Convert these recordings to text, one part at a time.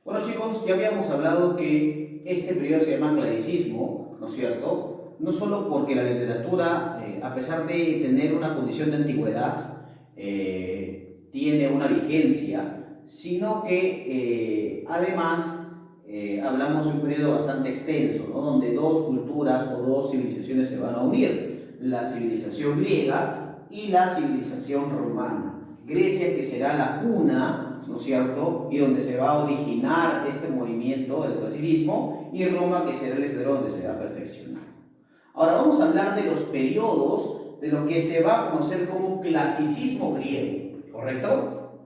Bueno chicos, ya habíamos hablado que este periodo se llama clasicismo, ¿no es cierto? No solo porque la literatura, a pesar de tener una condición de antigüedad, tiene una vigencia, sino que además hablamos de un periodo bastante extenso, ¿no? Donde dos culturas o dos civilizaciones se van a unir, la civilización griega y la civilización romana. Grecia, que será la cuna, ¿no es cierto?, y donde se va a originar este movimiento del clasicismo, y Roma, que será el escenario donde se va a perfeccionar. Ahora vamos a hablar de los periodos de lo que se va a conocer como clasicismo griego, ¿correcto?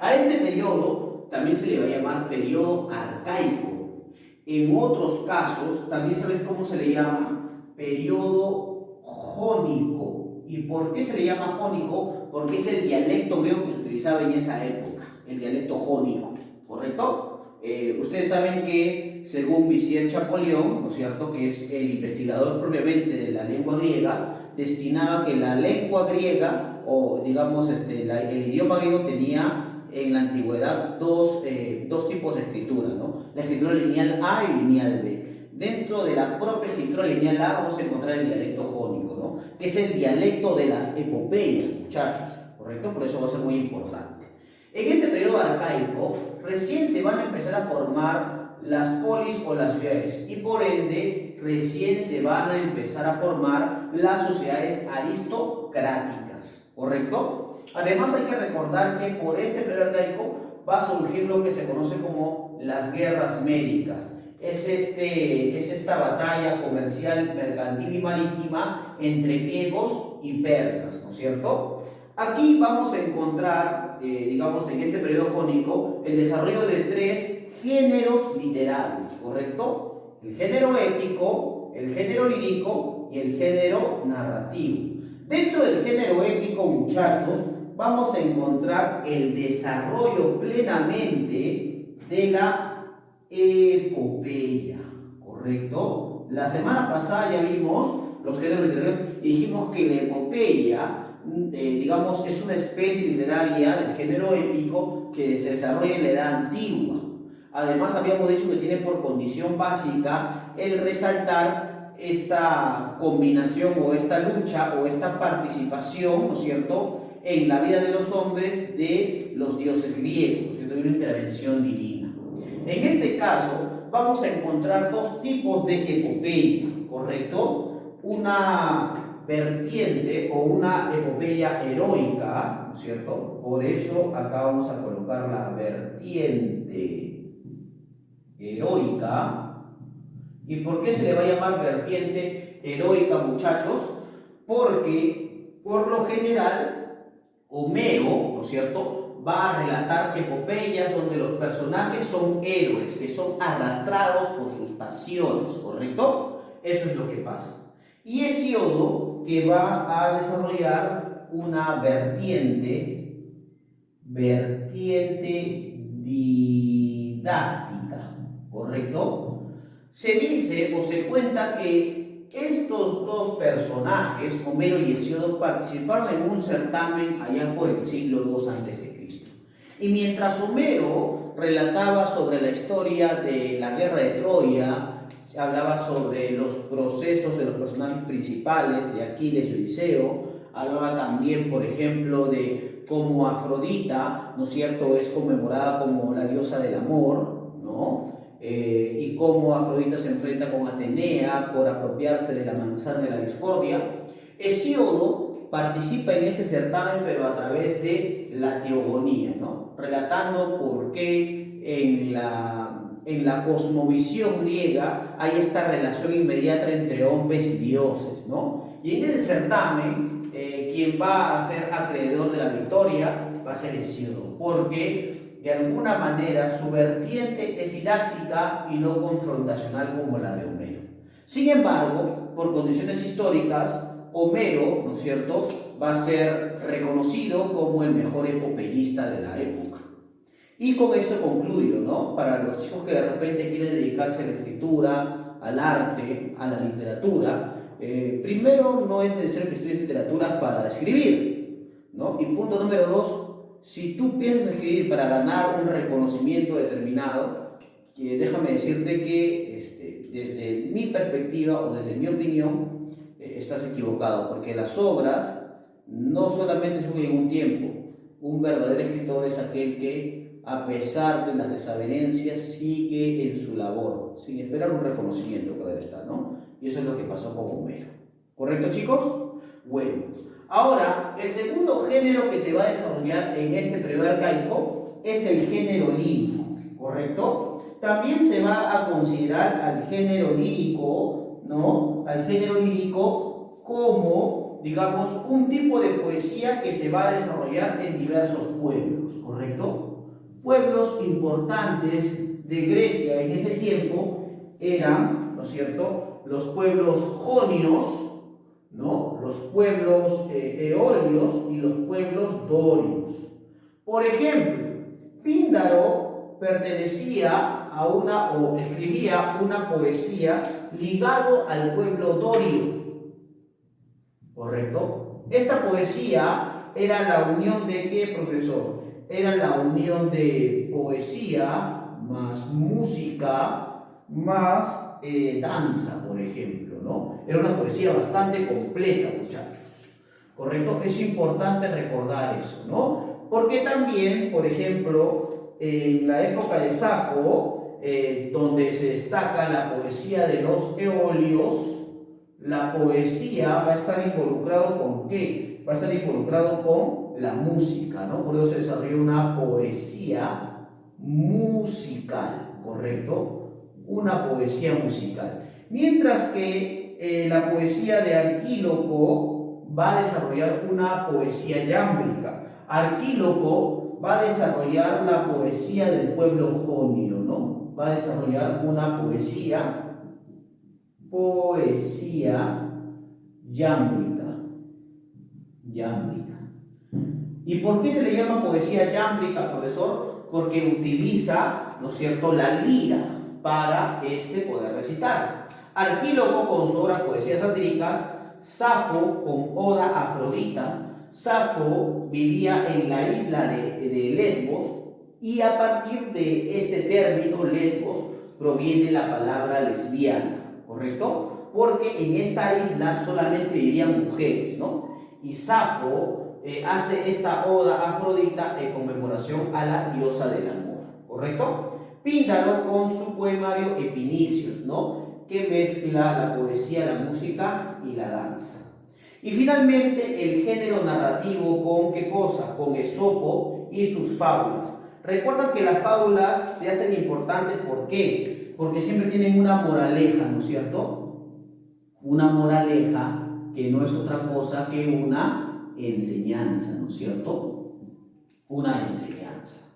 A este periodo también se le va a llamar periodo arcaico. En otros casos también sabes cómo se le llama periodo jónico. ¿Y por qué se le llama jónico? Porque es el dialecto griego que se utilizaba en esa época, el dialecto jónico, ¿correcto? Ustedes saben que según Vicente Champollion, ¿no es cierto?, que es el investigador propiamente de la lengua griega, destinaba que la lengua griega, o digamos el idioma griego tenía en la antigüedad dos tipos de escritura, ¿no? La escritura lineal A y lineal B. Dentro de la propia escritura lineal A vamos a encontrar el dialecto jónico, ¿no?, que es el dialecto de las epopeyas, muchachos, ¿correcto? Por eso va a ser muy importante. En este periodo arcaico, recién se van a empezar a formar las polis o las ciudades, y por ende, recién se van a empezar a formar las sociedades aristocráticas, ¿correcto? Además, hay que recordar que por este periodo arcaico va a surgir lo que se conoce como las guerras médicas. Es esta batalla comercial, mercantil y marítima entre griegos y persas, ¿no es cierto? Aquí vamos a encontrar, digamos, en este periodo jónico, el desarrollo de tres géneros literarios, ¿correcto? El género épico, el género lírico y el género narrativo. Dentro del género épico, muchachos, vamos a encontrar el desarrollo plenamente de la epopeya, ¿correcto? La semana pasada ya vimos los géneros literarios y dijimos que la epopeya, digamos, es una especie literaria del género épico que se desarrolla en la edad antigua. Además, habíamos dicho que tiene por condición básica el resaltar esta combinación o esta lucha o esta participación, ¿no es cierto?, en la vida de los hombres de los dioses griegos, ¿cierto?, de una intervención divina. En este caso, vamos a encontrar dos tipos de epopeya, ¿correcto? Una vertiente o una epopeya heroica, ¿no es cierto? Por eso acá vamos a colocar la vertiente heroica. ¿Y por qué se le va a llamar vertiente heroica, muchachos? Porque, por lo general, Homero, ¿no es cierto?, va a relatar epopeyas donde los personajes son héroes, que son arrastrados por sus pasiones, ¿correcto? Eso es lo que pasa. Y Hesíodo, que va a desarrollar una vertiente didáctica, ¿correcto? Se dice o se cuenta que estos dos personajes, Homero y Hesíodo, participaron en un certamen allá por el siglo II a.C. Y mientras Homero relataba sobre la historia de la guerra de Troya, hablaba sobre los procesos de los personajes principales, de Aquiles y Odiseo, hablaba también, por ejemplo, de cómo Afrodita, ¿no es cierto?, es conmemorada como la diosa del amor, ¿no? Y cómo Afrodita se enfrenta con Atenea por apropiarse de la manzana de la discordia. Hesíodo participa en ese certamen, pero a través de la teogonía, ¿no?, relatando por qué en la cosmovisión griega hay esta relación inmediata entre hombres y dioses, ¿no? Y en ese certamen, quien va a ser acreedor de la victoria va a ser Hesíodo, porque de alguna manera su vertiente es didáctica y no confrontacional como la de Homero. Sin embargo, por condiciones históricas, Homero, ¿no es cierto?, va a ser reconocido como el mejor epopeyista de la época. Y con esto concluyo, ¿no? Para los chicos que de repente quieren dedicarse a la escritura, al arte, a la literatura, primero, no es necesario que estudies literatura para escribir, ¿no? Y punto número 2, si tú piensas escribir para ganar un reconocimiento determinado, déjame decirte que desde mi perspectiva o desde mi opinión, estás equivocado, porque las obras no solamente surgen en un tiempo. Un verdadero escritor es aquel que, a pesar de las desavenencias, sigue en su labor, sin esperar un reconocimiento por él está, ¿no? Y eso es lo que pasó con Homero. ¿Correcto, chicos? Bueno, ahora, el segundo género que se va a desarrollar en este periodo arcaico es el género lírico, ¿correcto? También se va a considerar al género lírico, ¿no? Al género lírico como, digamos, un tipo de poesía que se va a desarrollar en diversos pueblos, ¿correcto? Pueblos importantes de Grecia en ese tiempo eran, ¿no es cierto?, los pueblos jonios, ¿no?, los pueblos eolios y los pueblos dorios. Por ejemplo, Píndaro pertenecía a o escribía una poesía ligado al pueblo dorio, ¿correcto? Esta poesía era la unión de ¿qué, profesor? Era la unión de poesía más música más danza, por ejemplo, ¿no? Era una poesía bastante completa, muchachos, ¿correcto? Es importante recordar eso, ¿no? Porque también, por ejemplo, en la época de Safo, donde se destaca la poesía de los eolios, la poesía va a estar involucrado ¿con qué? Va a estar involucrado con la música, ¿no? Por eso se desarrolló una poesía musical, ¿correcto? Una poesía musical. Mientras que la poesía de Arquíloco va a desarrollar una poesía yámbrica. Arquíloco va a desarrollar la poesía del pueblo jonio, ¿no? Va a desarrollar una poesía yámbrica. ¿Y por qué se le llama poesía yámbrica, profesor? Porque utiliza, ¿no es cierto?, la lira para poder recitar. Arquíloco con su obra Poesías Satíricas, Safo con Oda a Afrodita. Safo vivía en la isla de Lesbos y a partir de este término, Lesbos, proviene la palabra lesbiana, ¿correcto? Porque en esta isla solamente vivían mujeres, ¿no? Y Safo hace esta Oda a Afrodita en conmemoración a la diosa del amor, ¿correcto? Píndaro con su poemario Epinicios, ¿no?, que mezcla la poesía, la música y la danza. Y finalmente el género narrativo con ¿qué cosa? Con Esopo y sus fábulas. Recuerda que las fábulas se hacen importantes, ¿por qué? Porque siempre tienen una moraleja, ¿no es cierto? Una moraleja que no es otra cosa que una enseñanza, ¿no es cierto? Una enseñanza.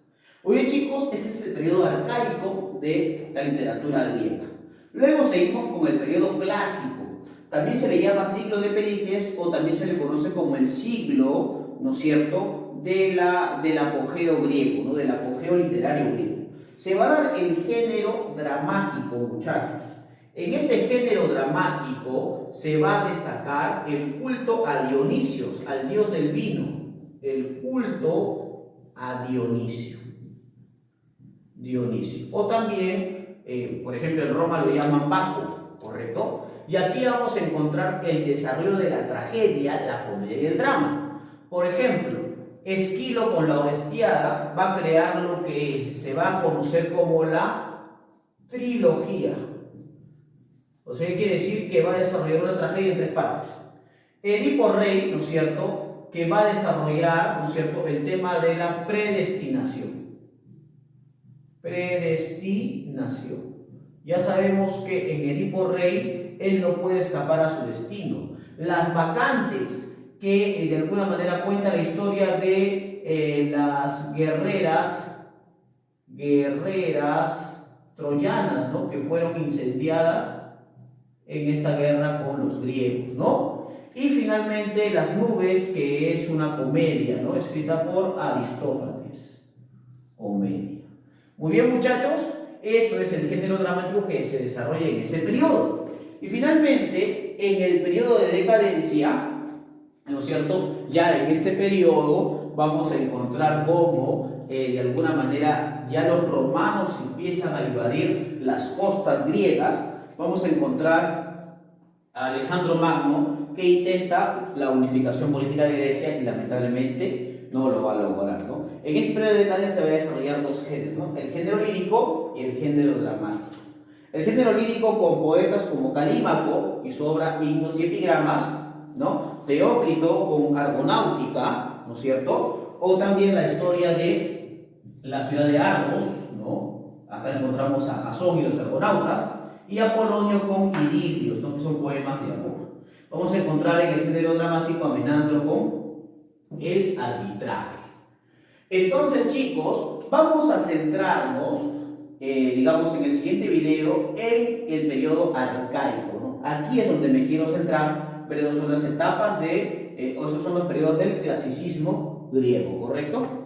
Oye, chicos, ese es el periodo arcaico de la literatura griega. Luego seguimos con el periodo clásico. También se le llama siglo de Pericles o también se le conoce como el siglo, ¿no es cierto?, del apogeo griego, ¿no?, del apogeo literario griego. Se va a dar el género dramático, muchachos. En este género dramático se va a destacar el culto a Dionisios, al dios del vino. El culto a Dionisio. O también, por ejemplo, en Roma lo llaman Baco, ¿correcto? Y aquí vamos a encontrar el desarrollo de la tragedia, la comedia y el drama. Por ejemplo, Esquilo con la Orestiada va a crear lo que se va a conocer como la trilogía. O sea, quiere decir que va a desarrollar una tragedia en 3 partes. Edipo Rey, ¿no es cierto?, que va a desarrollar, ¿no es cierto?, el tema de la predestinación. Ya sabemos que en Edipo Rey él no puede escapar a su destino. Las vacantes, que de alguna manera cuenta la historia de las guerreras troyanas, ¿no?, que fueron incendiadas en esta guerra con los griegos, ¿no? Y finalmente Las nubes, que es una comedia, ¿no?, escrita por Aristófanes. Comedia. Muy bien, muchachos, eso es el género dramático que se desarrolla en ese periodo. Y finalmente, en el periodo de decadencia, ¿no es cierto?, ya en este periodo vamos a encontrar cómo de alguna manera ya los romanos empiezan a invadir las costas griegas. Vamos a encontrar a Alejandro Magno que intenta la unificación política de Grecia y lamentablemente no lo va a lograr, ¿no? En este periodo de decadencia se va a desarrollar dos géneros, ¿no? El género lírico y el género dramático. El género lírico con poetas como Calímaco y su obra Himnos y Epigramas, ¿no? Teócrito con Argonáutica, ¿no es cierto? O también la historia de la ciudad de Argos, ¿no? Acá encontramos a Jasón y los argonautas, y Apolonio con Idilios, ¿no? Que son poemas de amor. Vamos a encontrar en el género dramático a Menandro con el arbitraje. Entonces, chicos, vamos a centrarnos, digamos, en el siguiente video en el periodo arcaico, ¿no? Aquí es donde me quiero centrar, pero son las etapas de, o esos son los periodos del clasicismo griego, ¿correcto?